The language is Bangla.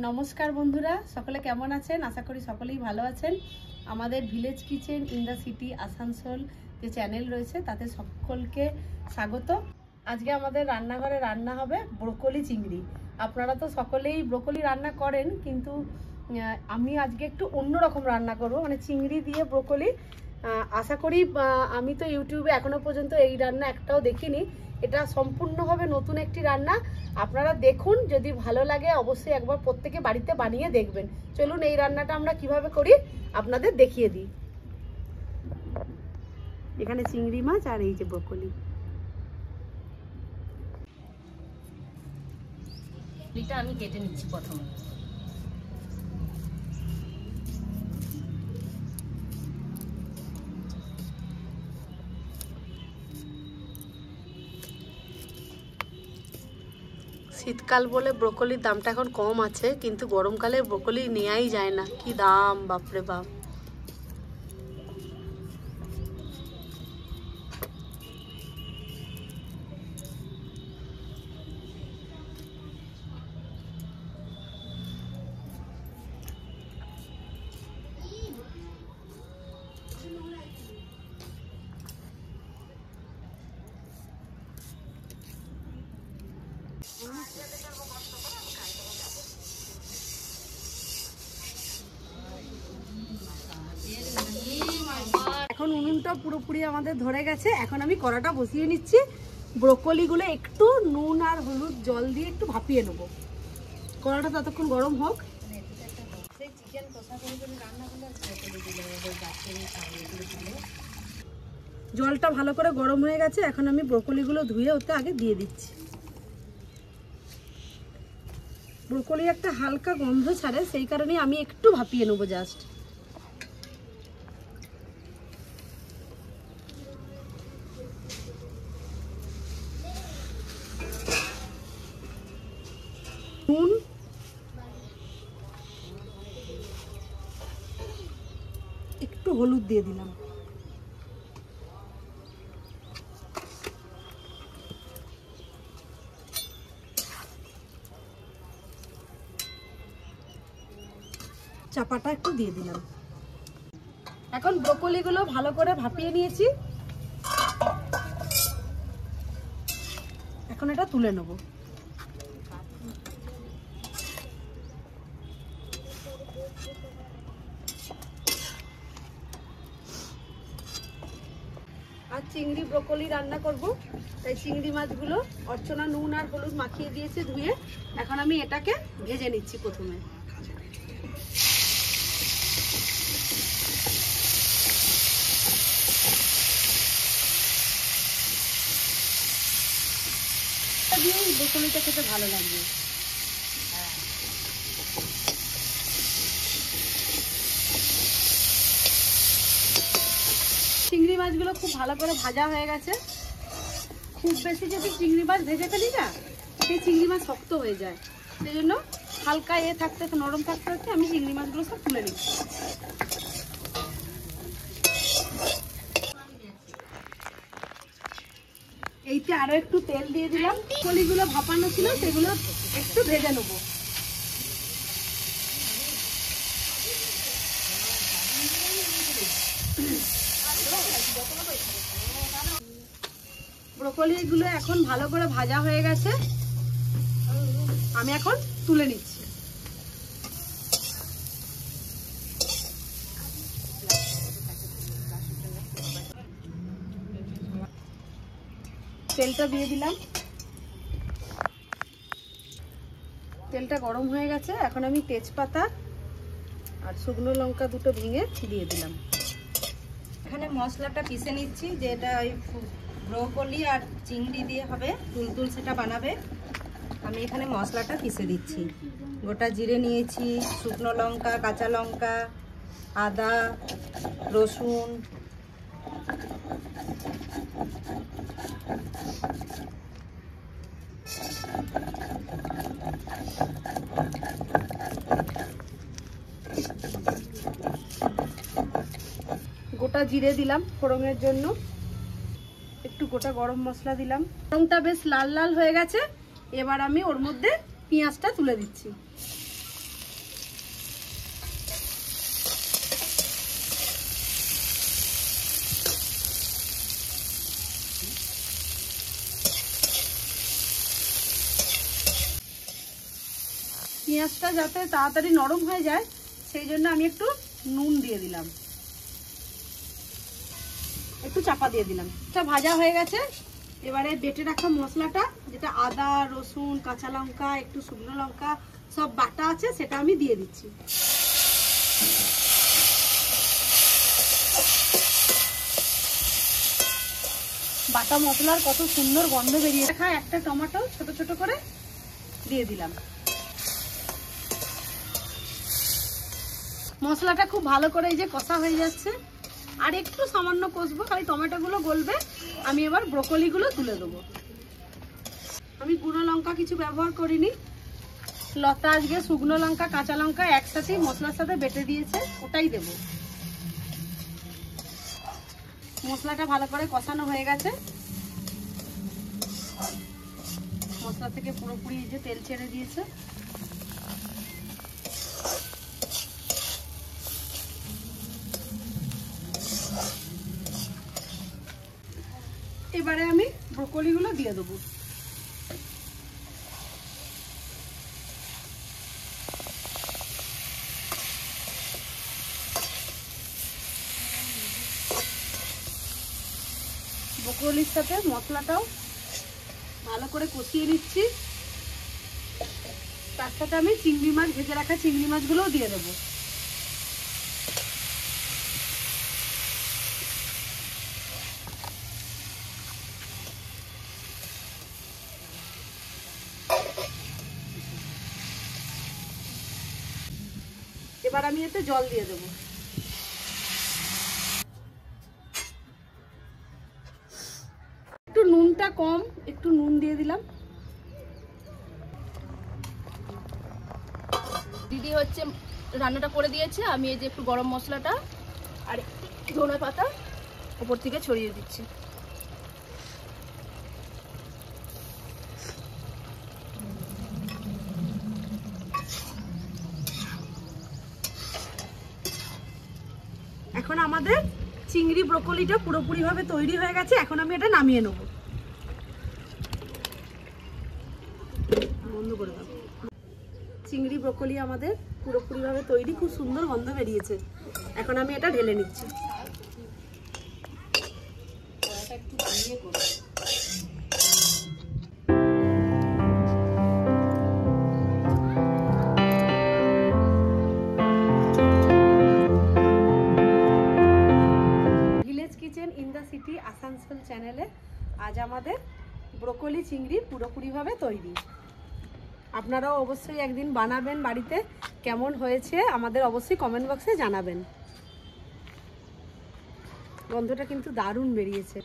নমস্কার বন্ধুরা, সকলে কেমন আছেন? আশা করি সকলেই ভালো আছেন। আমাদের village kitchen in the city Asansol যে চ্যানেল রয়েছে তাতে সকলকে স্বাগত। আজকে আমাদের রান্নাঘরে রান্না হবে ব্রোকলি চিংড়ি। আপনারা তো সকলেই ব্রোকলি রান্না করেন, কিন্তু আমি আজকে একটু অন্যরকম রান্না করব, মানে চিংড়ি দিয়ে ব্রোকলি। আশা করি আমি তো ইউটিউবে এখনো পর্যন্ত এই রান্না একটাও দেখিনি। এটা সম্পূর্ণভাবে নতুন একটি রান্না। আপনারা দেখুন, যদি ভালো লাগে অবশ্যই একবার প্রত্যেকে বাড়িতে বানিয়ে দেখবেন। চলুন এই রান্নাটা আমরা কিভাবে করি আপনাদের দেখিয়ে দিই। এখানে চিংড়ি মাছ আর এই যে ব্রোকলি। এটা আমি কেটে নিচ্ছি প্রথমে। শীতকাল বলে ব্রোকলির দামটা এখন কম আছে, কিন্তু গরমকালে ব্রোকলি নেওয়াই যায় না, কি দাম, বাপরে বাপ। এখন উনুনটা পুরোপুরি আমাদের ধরে গেছে। এখন আমি কড়াটা বসিয়ে নিচ্ছি। ব্রোকলিগুলো একটু নুন আর হলুদ জল দিয়ে একটু ভাপিয়ে নেবো। কড়াটা ততক্ষণ গরম হোক। জলটা ভালো করে গরম হয়ে গেছে। এখন আমি ব্রোকলিগুলো ধুয়ে ওতে আগে দিয়ে দিচ্ছি। ব্রোকলি একটা হালকা গন্ধ ছাড়ে, সেই কারণে আমি একটু ভাপিয়ে নেবো জাস্ট। নুন, একটু হলুদ দিয়ে দিলাম। চাপাটা একটু দিয়ে দিলাম। এখন ব্রোকলিগুলো ভালো করে ভাপিয়ে নিয়েছি। এখন এটা তুলে নেব। আর চিংড়ি ব্রোকলি রান্না করব, তাই চিংড়ি মাছগুলো অর্চনা নুন আর হলুদ মাখিয়ে দিয়েছে ধুয়ে। এখন আমি এটাকে ভেজে নিচ্ছি প্রথমে। দিয়ে ব্রোকলিটা খেতে ভালো লাগবে। চিংড়ি মাছগুলো খুব ভালো করে ভাজা হয়ে গেছে। খুব বেশি যদি চিংড়ি মাছ ভেজে ফেলি না, সেই চিংড়ি মাছ শক্ত হয়ে যায়। সেই জন্য হালকা থাকতে নরম থাকতে থাকতে আমি চিংড়ি মাছগুলো সব তুলে নিচ্ছি। এইতে আরো একটু তেল দিয়ে দিলাম। ব্রোকলিগুলো ভাপানো ছিল, সেগুলো একটু ভেজে নেবো। ব্রোকলিগুলো এখন ভালো করে ভাজা হয়ে গেছে, আমি এখন তুলে নিচ্ছি। তেলটা দিয়ে দিলাম। তেলটা গরম হয়ে গেছে। এখন আমি তেজপাতা আর শুকনো লঙ্কা দুটো ভেঙে দিয়ে দিলাম। এখানে মশলাটা পিষে নিচ্ছি, যেটা ওই ব্রোকলি আর চিংড়ি দিয়ে হবে তুলতুল, সেটা বানাবে। আমি এখানে মশলাটা পিষে দিচ্ছি। গোটা জিরে নিয়েছি, শুকনো লঙ্কা, কাঁচা লঙ্কা, আদা, রসুন, গোটা জিরে দিলাম ফোড়নের জন্য, একটু গোটা গরম মশলা দিলাম। রংটা বেশ লাল লাল হয়ে গেছে। এবার আমি ওর মধ্যে পেঁয়াজটা তুলে দিচ্ছি। পেঁয়াজটা যাতে তাড়াতাড়ি নরম হয়ে যায় সেই জন্য আমি একটু নুন দিয়ে দিলাম, একটু চাপা দিয়ে দিলাম। এটা ভাজা হয়ে গেছে। এবারে বেটে রাখা মশলাটা, যেটা আদা রসুন কাঁচা লঙ্কা একটু শুকনো লঙ্কা সব বাটা আছে, সেটা আমি দিয়ে দিচ্ছি। বাটা মশলার কত সুন্দর গন্ধ বেরিয়ে রাখা একটা টমেটো ছোট ছোট করে দিয়ে দিলাম। মশলাটা খুব ভালো করে এই যে কষা হয়ে যাচ্ছে, আর একটু সামান্য কষবো, খালি টমেটোগুলো গলবে। আমি এবার ব্রোকলিগুলো তুলে দেবো। আমি গুঁড়ো লঙ্কা কিছু ব্যবহার করিনি, লতা আজকে শুকনো লঙ্কা কাঁচা লঙ্কা একসাথে মশলার সাথে বেটে দিয়েছে, ওটাই দেব। মশলাটা ভালো করে কষানো হয়ে গেছে, মশলা থেকে পুরোপুরি এই যে তেল ছেড়ে দিয়েছে। এবারে আমি ব্রোকলিগুলো দিয়ে দেবো। ব্রোকলির সাথে মশলাটাও ভালো করে কষিয়ে নিচ্ছি। তার সাথে আমি চিংড়ি মাছ, ভেজে রাখা চিংড়ি মাছগুলোও দিয়ে দেবো। এবার আমি এতে জল দিয়ে দেবো। একটু নুনটা কম, একটু নুন দিয়ে দিলাম। দিদি হচ্ছে রান্নাটা করে দিয়েছে, আমি এই যে একটু গরম মশলাটা আর ধনে পাতা উপর থেকে ছড়িয়ে দিচ্ছি। এখন আমাদের চিংড়ি ব্রোকলিটা পুরোপুরি ভাবে তৈরি হয়ে গেছে। এখন আমি এটা নামিয়ে নেব। বন্ধ করে দাও। চিংড়ি ব্রোকলি আমাদের পুরোপুরি ভাবে তৈরি, খুব সুন্দর গন্ধ বেরিয়েছে। এখন আমি এটা ঢেলে নিচ্ছি। Village kitchen in the city Asansol চ্যানেলে আজ আমাদের ব্রোকলি চিংড়ি পুরোপুরিভাবে তৈরি। আপনারাও অবশ্যই একদিন বানাবেন বাড়িতে, কেমন হয়েছে আমাদের অবশ্যই কমেন্ট বক্সে জানাবেন। গন্ধটা কিন্তু দারুণ বেরিয়েছে।